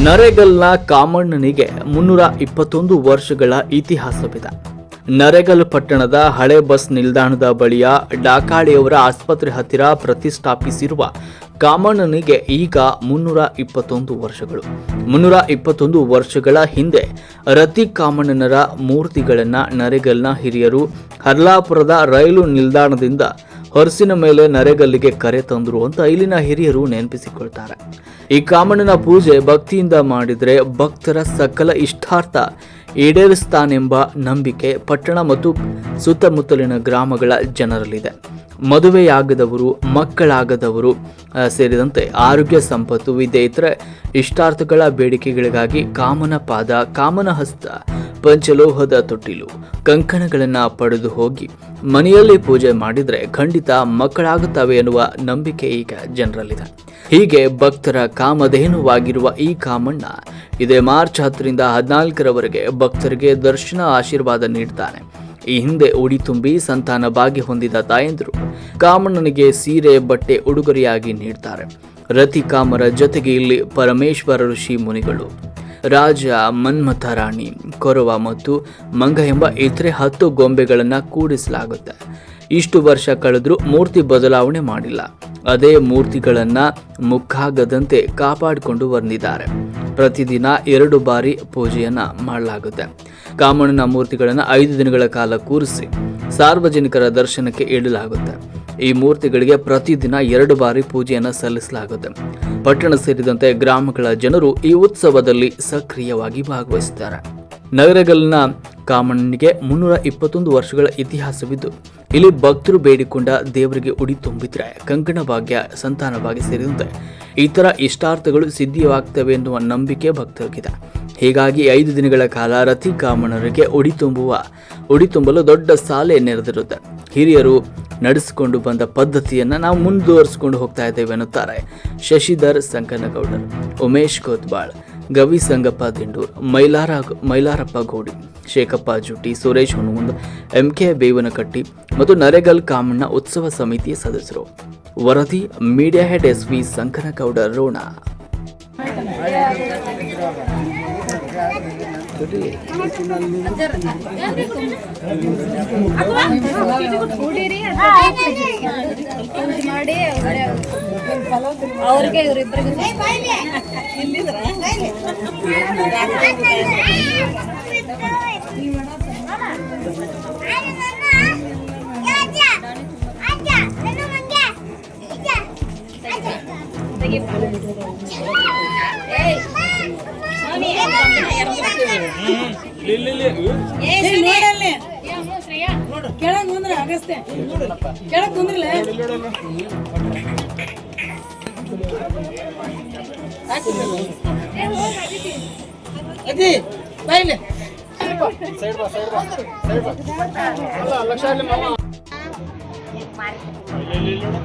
ನರೇಗಲ್ನ ಕಾಮಣ್ಣನಿಗೆ 321 ವರ್ಷಗಳ ಇತಿಹಾಸವಿದೆ. ನರೇಗಲ್ ಪಟ್ಟಣದ ಹಳೆ ಬಸ್ ನಿಲ್ದಾಣದ ಬಳಿಯ ಡಾಕಾಳಿಯವರ ಆಸ್ಪತ್ರೆ ಹತ್ತಿರ ಪ್ರತಿಷ್ಠಾಪಿಸಿರುವ ಕಾಮಣ್ಣನಿಗೆ ಈಗ 321 ವರ್ಷಗಳು. 321 ವರ್ಷಗಳ ಹಿಂದೆ ರತಿ ಕಾಮಣ್ಣನರ ಮೂರ್ತಿಗಳನ್ನು ನರೇಗಲ್ನ ಹಿರಿಯರು ಹರ್ಲಾಪುರದ ರೈಲು ನಿಲ್ದಾಣದಿಂದ ಹೊರಸಿನ ಮೇಲೆ ನರೇಗಲ್ಲಿಗೆ ಕರೆ ತಂದರು ಅಂತ ಇಲ್ಲಿನ ಹಿರಿಯರು ನೆನಪಿಸಿಕೊಳ್ತಾರೆ. ಈ ಕಾಮಣ್ಣನ ಪೂಜೆ ಭಕ್ತಿಯಿಂದ ಮಾಡಿದರೆ ಭಕ್ತರ ಸಕಲ ಇಷ್ಟಾರ್ಥ ಈಡೇರಿಸ್ತಾನೆಂಬ ನಂಬಿಕೆ ಪಟ್ಟಣ ಮತ್ತು ಸುತ್ತಮುತ್ತಲಿನ ಗ್ರಾಮಗಳ ಜನರಲ್ಲಿದೆ. ಮದುವೆಯಾಗದವರು, ಮಕ್ಕಳಾಗದವರು ಸೇರಿದಂತೆ ಆರೋಗ್ಯ, ಸಂಪತ್ತು, ವಿದ್ಯೆ ಇತರೆ ಇಷ್ಟಾರ್ಥಗಳ ಬೇಡಿಕೆಗಳಿಗಾಗಿ ಕಾಮನ ಪಾದ, ಕಾಮನ ಹಸ್ತ, ಪಂಚಲೋಹದ ತೊಟ್ಟಿಲು, ಕಂಕಣಗಳನ್ನು ಪಡೆದು ಹೋಗಿ ಮನೆಯಲ್ಲಿ ಪೂಜೆ ಮಾಡಿದರೆ ಖಂಡಿತ ಮಕ್ಕಳಾಗುತ್ತವೆ ಎನ್ನುವ ನಂಬಿಕೆ ಈಗ ಜನರಲ್ಲಿದೆ. ಹೀಗೆ ಭಕ್ತರ ಕಾಮಧೇನುವಾಗಿರುವ ಈ ಕಾಮಣ್ಣ ಇದೇ ಮಾರ್ಚ್ 10ರಿಂದ 14ರವರೆಗೆ ಭಕ್ತರಿಗೆ ದರ್ಶನ ಆಶೀರ್ವಾದ ನೀಡ್ತಾನೆ. ಈ ಹಿಂದೆ ಉಡಿ ತುಂಬಿ ಸಂತಾನ ಭಾಗ್ಯ ಹೊಂದಿದ ತಾಯಂದಿರು ಕಾಮಣ್ಣನಿಗೆ ಸೀರೆ, ಬಟ್ಟೆ ಉಡುಗೊರೆಯಾಗಿ ನೀಡ್ತಾರೆ. ರತಿ ಕಾಮರ ಜೊತೆಗೆ ಇಲ್ಲಿ ಪರಮೇಶ್ವರ ಋಷಿ ಮುನಿಗಳು, ರಾಜ, ಮನ್ಮಥ ರಾಣಿ, ಕೊರವ ಮತ್ತು ಮಂಗ ಎಂಬ ಇತರೆ 10 ಗೊಂಬೆಗಳನ್ನು ಕೂಡಿಸಲಾಗುತ್ತೆ. ಇಷ್ಟು ವರ್ಷ ಕಳೆದರೂ ಮೂರ್ತಿ ಬದಲಾವಣೆ ಮಾಡಿಲ್ಲ. ಅದೇ ಮೂರ್ತಿಗಳನ್ನು ಮುಕ್ಕಾಗದಂತೆ ಕಾಪಾಡಿಕೊಂಡು ಬಂದಿದ್ದಾರೆ. ಪ್ರತಿದಿನ 2 ಬಾರಿ ಪೂಜೆಯನ್ನು ಮಾಡಲಾಗುತ್ತೆ. ಕಾಮಣ್ಣನ ಮೂರ್ತಿಗಳನ್ನು 5 ದಿನಗಳ ಕಾಲ ಕೂರಿಸಿ ಸಾರ್ವಜನಿಕರ ದರ್ಶನಕ್ಕೆ ಇಡಲಾಗುತ್ತೆ. ಈ ಮೂರ್ತಿಗಳಿಗೆ ಪ್ರತಿದಿನ 2 ಬಾರಿ ಪೂಜೆಯನ್ನು ಸಲ್ಲಿಸಲಾಗುತ್ತೆ. ಪಟ್ಟಣ ಸೇರಿದಂತೆ ಗ್ರಾಮಗಳ ಜನರು ಈ ಉತ್ಸವದಲ್ಲಿ ಸಕ್ರಿಯವಾಗಿ ಭಾಗವಹಿಸುತ್ತಾರೆ. ನರೇಗಲ್ನ ಕಾಮಣ್ಣನಿಗೆ 321 ವರ್ಷಗಳ ಇತಿಹಾಸವಿದ್ದು, ಇಲ್ಲಿ ಭಕ್ತರು ಬೇಡಿಕೊಂಡ ದೇವರಿಗೆ ಉಡಿ ತುಂಬಿದ್ರೆ ಕಂಕಣ ಭಾಗ್ಯ, ಸಂತಾನ ಭಾಗ್ಯ ಸೇರಿದಂತೆ ಇತರ ಇಷ್ಟಾರ್ಥಗಳು ಸಿದ್ಧಿಯಾಗ್ತವೆ ಎನ್ನುವ ನಂಬಿಕೆ ಭಕ್ತರಿಗಿದೆ. ಹೀಗಾಗಿ 5 ದಿನಗಳ ಕಾಲ ರತಿ ಕಾಮಣ್ಣರಿಗೆ ಉಡಿ ತುಂಬಲು ದೊಡ್ಡ ಸಾಲೆ ನೆರೆದಿರುತ್ತೆ. ಹಿರಿಯರು ನಡೆಸಿಕೊಂಡು ಬಂದ ಪದ್ಧತಿಯನ್ನು ನಾವು ಮುಂದುವರಿಸಿಕೊಂಡು ಹೋಗ್ತಾ ಇದ್ದೇವೆ ಎನ್ನುತ್ತಾರೆ ಶಶಿಧರ್ ಸಂಕನಗೌಡರು, ಉಮೇಶ್ ಕೋತ್ಬಾಳ್, ಗವಿ ಸಂಗಪ್ಪ ದಿಂಡೂರ್, ಮೈಲಾರಪ್ಪ ಗೋಡಿ, ಶೇಖಪ್ಪ ಜುಟ್ಟಿ, ಸುರೇಶ್ ಹುಣಗುಂದ್, MK ಬೇವನಕಟ್ಟಿ ಮತ್ತು ನರೇಗಲ್ ಕಾಮಣ್ಣ ಉತ್ಸವ ಸಮಿತಿಯ ಸದಸ್ಯರು. ವರದಿ media head SV Sankanagouda Rona. ಅವ್ರಿಗೆ ಇವರಿಬ್ಬರಿಗೆ ಕೆಳಗ್ ಮುಂದ್ರೆ ಆಗಸ್ತೆ ಕೆಳಗ್ ಕುಂದ್ರಲ್ಲ ಅದಿ ಬೈಲೆ ಸೈಡ್ ಬಾ ಲಕ್ಷ ಅಲ್ಲಿ ಮಾಮ ಇಲ್ಲಿ ನೋಡು